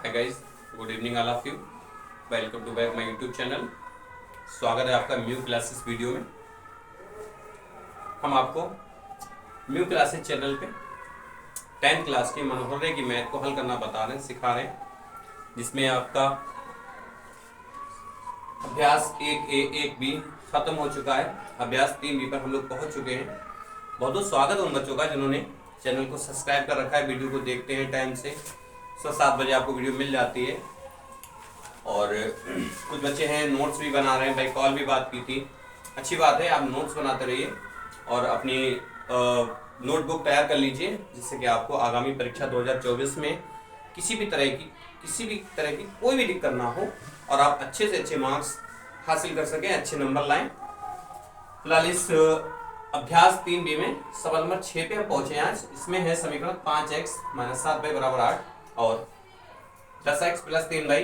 Hi guys, good evening all of you. Welcome to back my YouTube channel. स्वागत है आपका mu classes video में। हम आपको म्यू क्लासेस चैनल पे 10th क्लास के मनोहर की मैथ को हल करना बता रहे हैं, सिखा रहे हैं, जिसमें आपका अभ्यास 1A 1B खत्म हो चुका है। अभ्यास 3B पर हम लोग पहुंच चुके हैं। बहुत बहुत स्वागत है उन बच्चों का जिन्होंने चैनल को सब्सक्राइब कर रखा है, वीडियो को देखते हैं टाइम से। 7 बजे आपको वीडियो मिल जाती है। और कुछ बच्चे हैं नोट्स भी बना रहे हैं, भाई कॉल भी बात की थी, अच्छी बात है। आप नोट्स बनाते रहिए और अपनी नोटबुक तैयार कर लीजिए, जिससे कि आपको आगामी परीक्षा 2024 में किसी भी तरह की कोई भी दिक्कत ना हो और आप अच्छे से अच्छे मार्क्स हासिल कर सकें, अच्छे नंबर लाएं। फिलहाल इस अभ्यास 3B में सवाल नंबर 6 पे हम पहुंचे हैं आज। इसमें है समीकरण 5x - 7y = 8 और 10x + 3y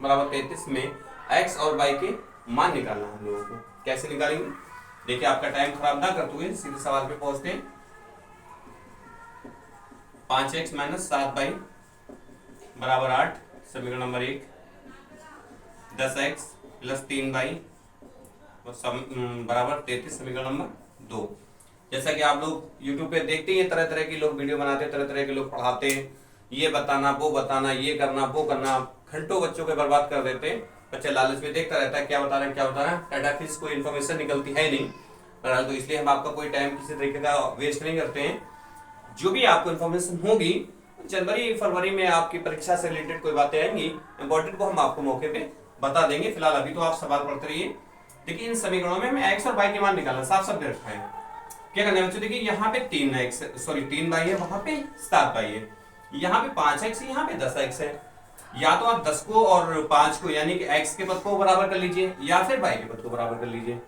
= 33 में x और y के मान निकालना है हम लोगों को। कैसे निकालेंगे? देखिए, आपका टाइम खराब ना करते हुए सीधे सवाल पे पहुंचते हैं। 5x - 7y = 8 समीकरण नंबर 1, 10x + 3y = 33 समीकरण नंबर 2। जैसा कि आप लोग YouTube पे देखते ही हैं, तरह तरह के लोग वीडियो बनाते हैं, तरह तरह के लोग पढ़ाते हैं, ये बताना वो बताना, ये करना वो करना, घंटों बच्चों को बर्बाद कर देते हैं। बच्चा लालच में देखता रहता है क्या बता रहे हैं क्या बता रहे हैं, डाटा फीस कोई इन्फॉर्मेशन निकलती है नहीं। बहरहाल तो इसलिए हम आपका कोई टाइम किसी तरीके का वेस्ट नहीं करते हैं। जो भी आपको इन्फॉर्मेशन होगी जनवरी फरवरी में आपकी परीक्षा से रिलेटेड कोई बातें आएंगी इंपॉर्टेंट, वो हम आपको मौके पे बता देंगे। फिलहाल अभी तो आप सवाल पढ़ते रहिए। देखिए, इन समीकरणों में हमें एक्स और वाई के मान निकालना, साफ साफ दे रखा है। क्या करना है बच्चों? देखिए, यहाँ पे 3 वाई है, वहां पे 7 वाई है, यहाँ पे 5x है, यहाँ पे 10x है। या तो आप 10 को और 5 को यानी कि x के पद को बराबर कर लीजिए, या फिर y के पद को बराबर कर लीजिए।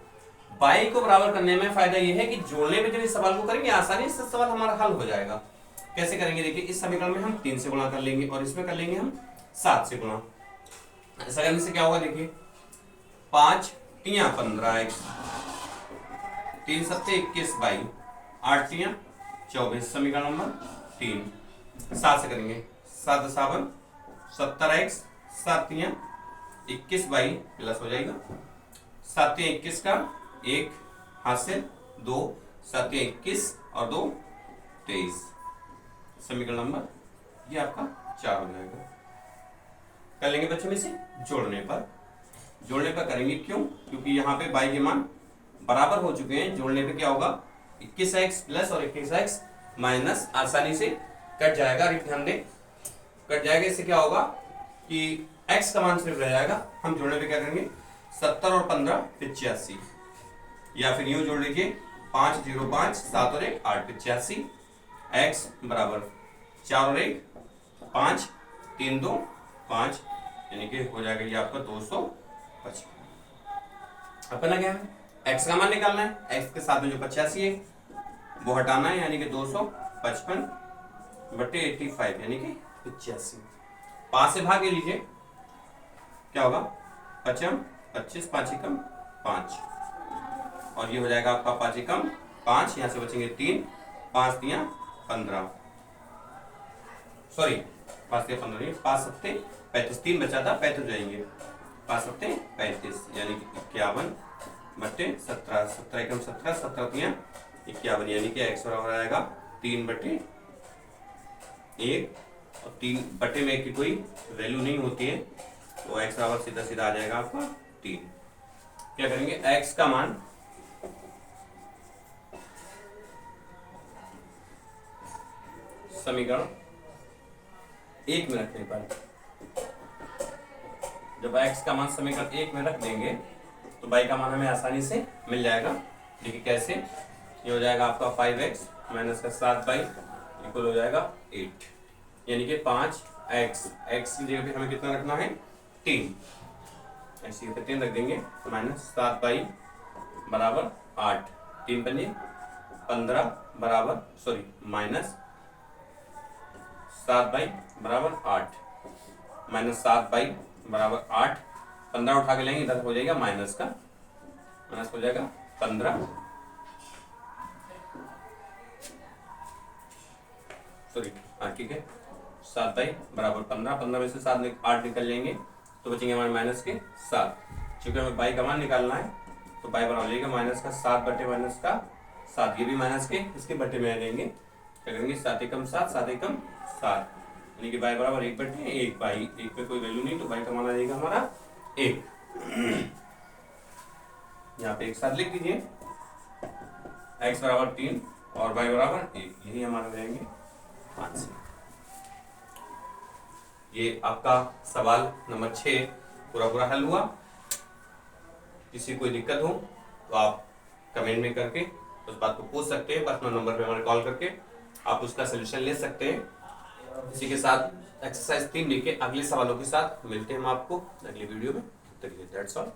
y को बराबर करने में फायदा यह है कि जोड़ने में जब इस सवाल को करेंगे आसानी से सवाल हमारा हल हो जाएगा। कैसे करेंगे? देखिए, इस समीकरण में हम 3 से गुणा कर लेंगे और इसमें कर लेंगे हम 7 से गुणा। ऐसा करने से क्या होगा? देखिए, 5 × 3 = 15x, 3 × 7 = 21y, 8 × 3 = 24 समीकरण नंबर 3। 7 से करेंगे, 7 × 7 = 17x, 7 × 3 = 21y प्लस हो जाएगा 7 × 3 = 21 का 1 हाथ से 2, 7 × 3 = 21 और 2 = 23 समीकरण नंबर ये आपका 4 हो जाएगा। कर लेंगे बच्चों में से जोड़ने पर करेंगे। क्यों? क्योंकि यहाँ पे y के मान बराबर हो चुके हैं। जोड़ने पे क्या होगा? 21x प्लस और 21x माइनस आसानी से कट जाएगा। ध्यान दें, कट जाएगा। इससे क्या होगा कि x का मान सिर्फ रह जाएगा। हम जोड़ने पे क्या करेंगे? 70 और 15 = 85, या फिर यूं जोड़ लीजिए 5 0 5 7 और 1 8 85, x बराबर 4 और 1 5 3 2 5 यानी कि हो जाएगा ये आपका 255। अपना क्या है? x का मान निकालना है। x के साथ में जो 85 है वो हटाना है, यानी कि 255 बटे 85 यानी कि 85। 5 से भाग लीजिए, क्या होगा? 5 25, 5 × 5 और ये हो जाएगा आपका 5 × 5, यहाँ से बचेंगे 3, 5 × 3 = 15, सॉरी 5 × 15 नहीं, 5 × 7 = 35, 3 बचा था 35 जाएंगे, 5 × 7 = 35 यानी कि 51 बटे 17, 17 × 17, 17 × 3 = 51 यानी कि x बराबर आएगा 3 बटे 1 और 3 बटे में की कोई वैल्यू नहीं होती है, तो x बराबर सीधा सीधा आ जाएगा आपका 3। क्या करेंगे? x का मान समीकरण 1 में रखने पर, जब x का मान समीकरण 1 में रख देंगे तो y का मान हमें आसानी से मिल जाएगा। देखिए कैसे, ये हो जाएगा आपका 5x - 7y इक्वल हो जाएगा 8, यानी कि 5x, x की जगह पे हमें कितना रखना है? 3, ऐसी जगह पे 3 रख देंगे, -7y बराबर 8, 3 × 5 = 15 बराबर सॉरी -7y बराबर 8, -7y बराबर 8, 15 उठा के लेंगे इधर हो जाएगा माइनस का, माइनस हो जाएगा 15, सॉरी ठीक है 7 बाई बराबर 15, 15 में से 8 निकल जाएंगे तो बचेंगे हमारे माइनस के 7। चूंकि हमें बाई का मान निकालना है तो बाई बराबर हो जाएगा माइनस का 7 बटे माइनस का 7, ये भी माइनस के इसके बटे में आ जाएंगे। क्या करेंगे 7 एकम 7, 7 एकम 7, यानी कि बाई बराबर 1 बटे 1, बाई 1 पे कोई वैल्यू नहीं तो बाई का मान आ जाएगा हमारा 1। यहाँ पे एक साथ लिख दीजिए, x बराबर 3 और y बराबर 1, यही हमारे रहेंगे आंसर। ये आपका सवाल नंबर 6 पूरा हल हुआ। किसी कोई दिक्कत हो तो आप कमेंट में करके उस बात को पूछ सकते हैं, पर्सनल नंबर पे हमारे कॉल करके आप उसका सोल्यूशन ले सकते हैं। इसी के साथ एक्सरसाइज 3 लेके अगले सवालों के साथ मिलते हैं हम आपको अगली वीडियो में। That's all.